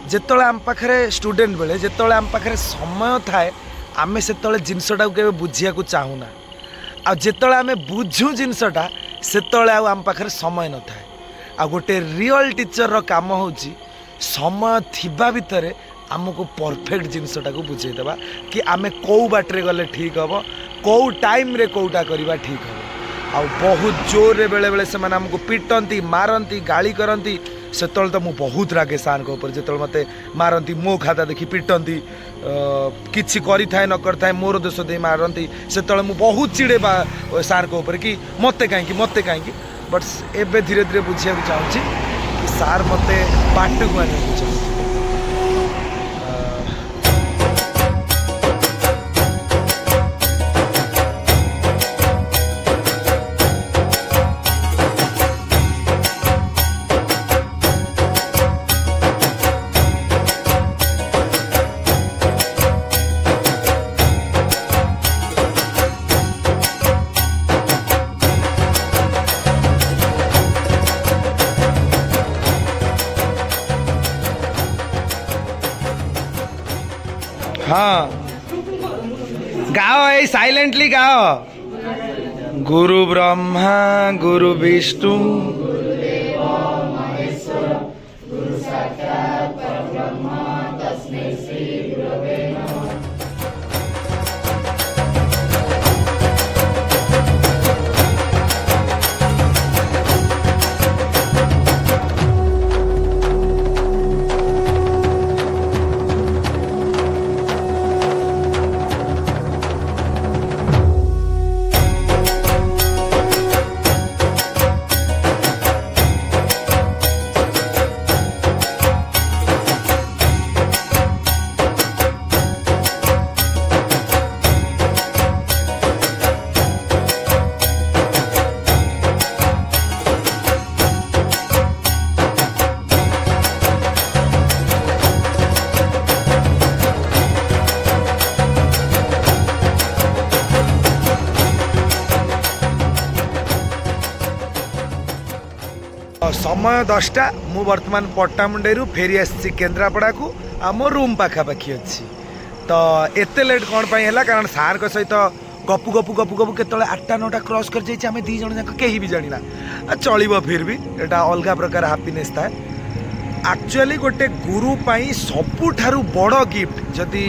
जिते आम पाखे स्टूडेंट बेले जिते आम पाखे समय थाए आम से जिनसटा के बुझिया को चाहूना आते आम बुझू जिनसटा से आम पाखे समय न थाए आ गोटे रियल टीचर रो काम होची समय थिबा भितर आमको परफेक्ट जिनसटा को बुझेदेवा कि आम कौ बाटे गले ठीक हम कौ टाइम रे कौटा करवा ठीक हम आ बहुत जोर रे बेले बेले से आमको पिटती मारती गाली करती से तो मुझे बहुत रागे सार को ऊपर जो मत मारती मो खाता देखी पिटती किसी करें न कर मोर दोष दे मारती से मुझे बहुत चिड़े सार को ऊपर कि मत कहीं बट एबे धीरे धीरे बुझा चाहूँगी कि सार मत बाट को आने चाहिए। हाँ गाओ ए साइलेंटली गाओ। गुरु ब्रह्मा गुरु विष्णु समय 10टा मु वर्तमान पट्टामुंडेरू फेरी आसी केन्द्रापड़ा को आम रूम पाखापाखी अच्छी तो एते लेट कौन पाई है कारण सार को सहित गपु गपु गपु गपु के 8टा 9टा क्रॉस कर जाइए आम 2 जन जाक कहीं भी जाना चलो फिर भी एटा अलग प्रकार हैप्पीनेस था एक्चुअली गोटे गुरु पाई सबुठारु बड़ गिफ्ट जदि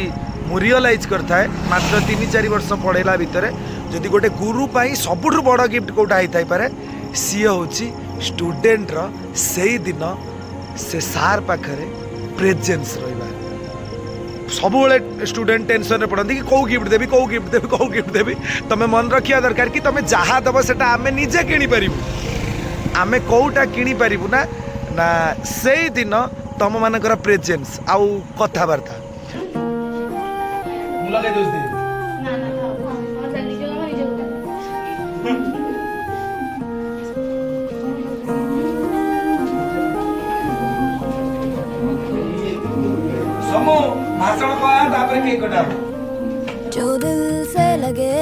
मु रियलाइज करता है मात्र 3-4 वर्ष पढ़ेला भितर जदि गोटे गुरु पाई सबुठु बड़ गिफ्ट कोटा होता पारे सी हूँ स्टूडेंट रो से दिन से सार पाखरे प्रेजेंस रहा सब स्टूडेंट टेंशन पड़ती कि कौ गिफ्ट देवी कौ गिफ्ट देवी कौ गिफ्ट देवी तुम्हें मन रखा दरकार कि तुम्हें जहाँ दब से आम निजे किपर आम कौटा किपरू ना ना से दिन तुम मानकर प्रेजेंस आउ कथबार्ता जो दिल से लगे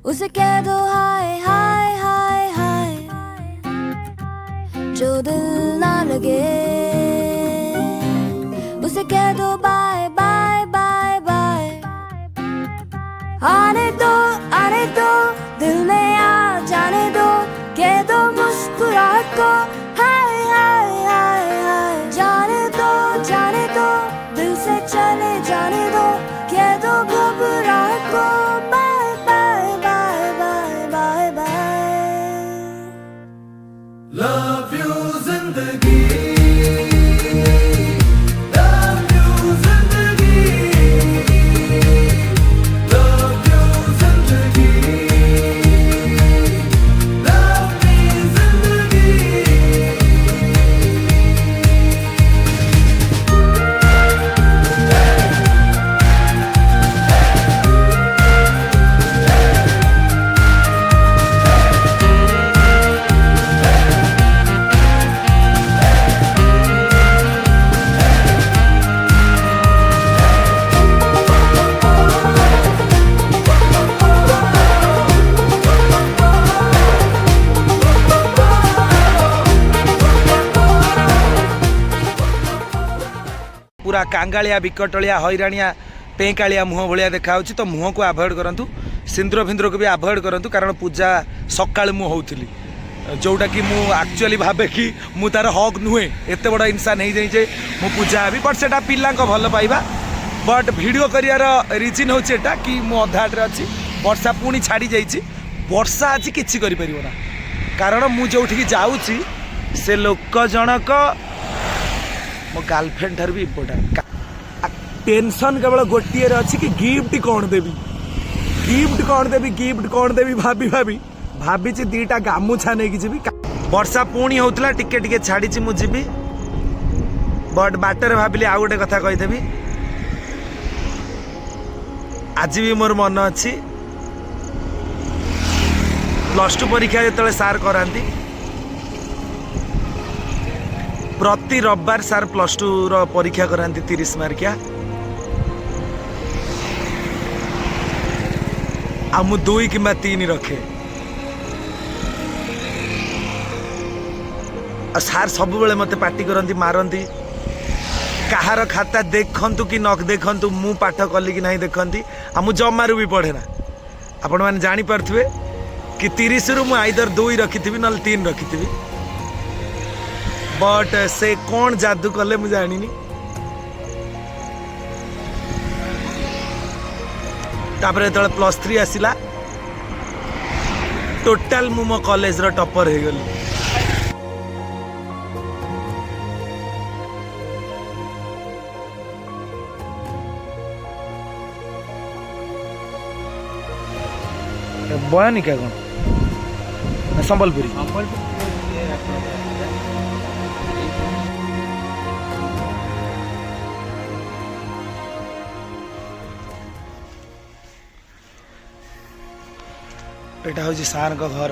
उसे कह दो हाय हाय हाय हाय जो दिल ना लगे उसे कह दो बाय बाय बाय बाय आने दो दिल में आ जाने दो कह दो मुस्कुराहट को हाय हाय हाय हाय जाने दो दिल से चले जाने दो कह दो घबराहट को bye bye bye bye bye bye love you जिंदगी पूरा कांगालिया विकटलिया हैरानिया पेंकालिया मुह भाया देखा तो मुह को आभोड करूँ सिंदूर फिंदूर को भी आभोड करूँ कारण पूजा सकाल मु होली जोटा कि मु एक्चुअली भावे कि मु तार हक नुहे एत बड़ इंसान हो जाए मु पूजा हेबी बट से पिला भल पाइबा बट वीडियो करियार रिजन हूँ एटा कि मु अधाटे अच्छी वर्षा पुणी छाड़ी जाइए वर्षा आज किसी ना कारण मु जो जाऊँगी से लोक जनक मो गर्लफ्रेंड ठार भी इम्पोर्टाट टेंशन केवल गोटे अच्छी कि गिफ्ट कौन देवी गिफ्ट कौन देवी भाभी भाभी भाभी दीटा गामुछा नहीं जी वर्षा पुणी होता टिके टिके छाड़ी मुझे बट बाटर भाविली आउ गोटे कथा कहीदेवी आज भी मोर मन अच्छी +2 परीक्षा जो सार कराती प्रति रविवार सार +2 रो परीक्षा कराती 30 मार्किया आ मु 2 किंबा 3 रखे सार सब बेले मते पार्टी करती मारती कहार खाता देखंतु कि न देखंतु मु पाठ कली कि नहीं देखंती आ मु जमारू भी पढ़े ना आपण मैंने जानी पारथुवे कि 30 रु मु आइदर 2 रखिथिबी न 3 रखिथिबी बट से कौन जादू कले मु जानिनी तापर जो +3 आसला टोटाल मु मो कॉलेज रो टॉपर हो गली बयानिका कौन संबलपुरी एटा हूँ सार घर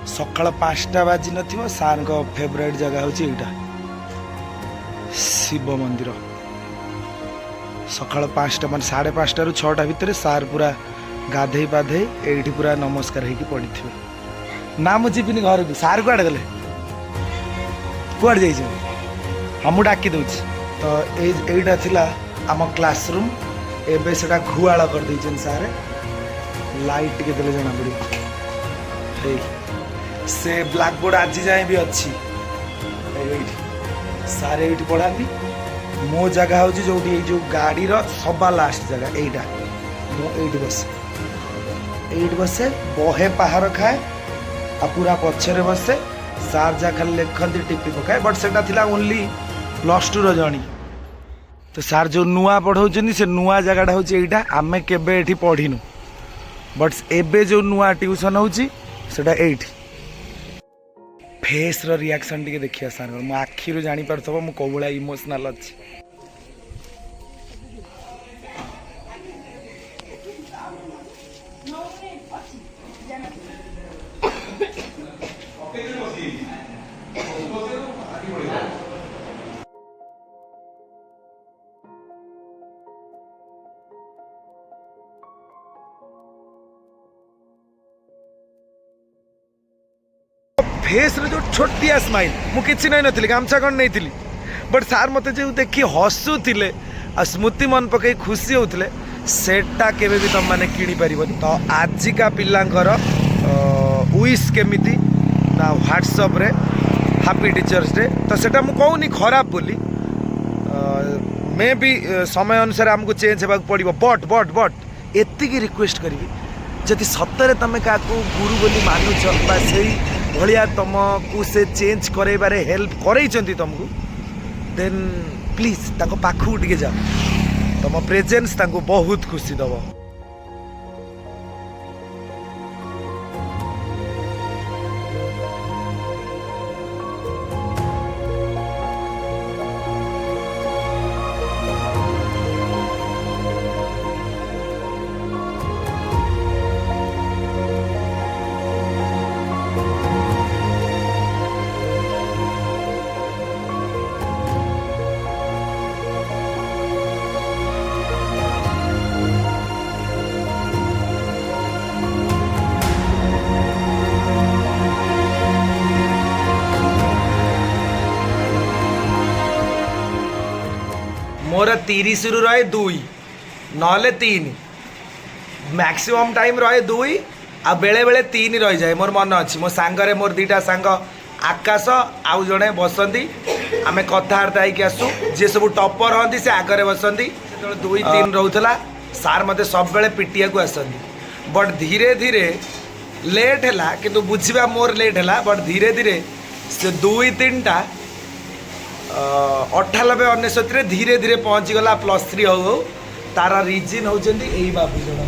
सकाल 5टा बाजी न सार फेवरेट जगह हूँ यहाँ शिव मंदिर सकाल 5टा मान 5:30 ରୁ 6ଟା भितर सार पूरा गाधे पाधे ये पूरा नमस्कार होगी पड़ी थे ना मुझे घर को सार कुआड़े गले कुआड़े जा हाँ मुझे डाकी दूसरी तो यहीटा थिला आम क्लासरूम एबे सेटा घुआड़ कर देछन सार लाइट के देले जना पड़ी से ब्लैक बोर्ड आज जाए भी अच्छी सार ये पढ़ाती मो जगह हूँ जो जो गाड़ी सभा लास्ट जगह यहीटा बसे बहे पहाड़ खाए आ पूरा पछरे बसे सार जा खाली लिखती टिपी पकाए बट से ओनली +2 जणी तो सार जो नुआ पढ़ाऊँ से नुआ जगह हूँ यहाँ आम के पढ़ीनु बट एबे जो नुआ ट्यूशन होची फेस रो रिएक्शन टिके देखिया सार मो आखिरु जानी पारथबो मु कोबळा इमोशनल अछि फेस रे जो छोटिया स्माइल मु किछि नै नथिली गामछा कौन नहीं थी बट सार मते जो देखी हसुले आ स्मृति मन पकई खुशी होते सेटा केबे भी तुम माने किणी परिबो तो आजिका पिलांकर विश केमिति ना व्हाट्सएप रे हैप्पी टीचर्स डे तो सेटा मु कहूनी खराब बोली मे भी समय अनुसार हमको चेंज होगा पड़ो बट बट बट एतिकी रिक्वेस्ट करी जदि सतरे तुम क्या गुरु बोली मानुच से भाया तुमको से चेंज करबारे हेल्प कर तुमको देन प्लीज ताको पाखु टिके जाओ तुम प्रेजेंस ताको बहुत खुशी दब मोर 30 रु रहे 2 नले 3 मैक्सिमम टाइम रहे 2 आ बेले बेले 3 रही जाए मोर मन अच्छी मो सांगरे मोर दीटा सांग आकाश आउ जड़े बसती आम कथबार्ता होगी आसू जी सब टपर हाँ से आगे बसती जो 2-3 रोला सार मत सब बेले पिटिया को आसती बट धीरे धीरे लेट है कि बुझा मोर लेट है बट धीरे धीरे से 2-3टा 98-99 धीरे धीरे पहुँचीगला +3 हो तार रिजन होती यही बाबू जन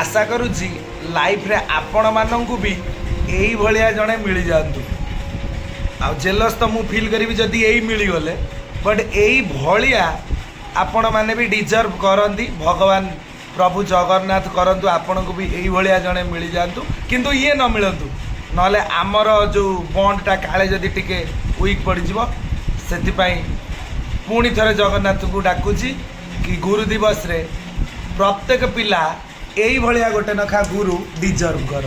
आशा करुच्ची लाइफ रे आपण मानू भी यही भाया जड़े मिल जातु आ जेलस तो मुझे फिल करी जदि यही मिलगले बट यही भाया आपण मैंने भी डिजर्व करती भगवान प्रभु जगन्नाथ करंतु आपण को भी यही भाया जड़े मिल जातु किंतु ये न मिलतु नले आमर जो बॉन्डटा काले जदि टिके वीक पड़ से पुणी थे जगन्नाथ को डाकुची कि गुरु दिवस रे प्रत्येक पिला यही भाया गोटे नखा गुरु डिजर्व कर।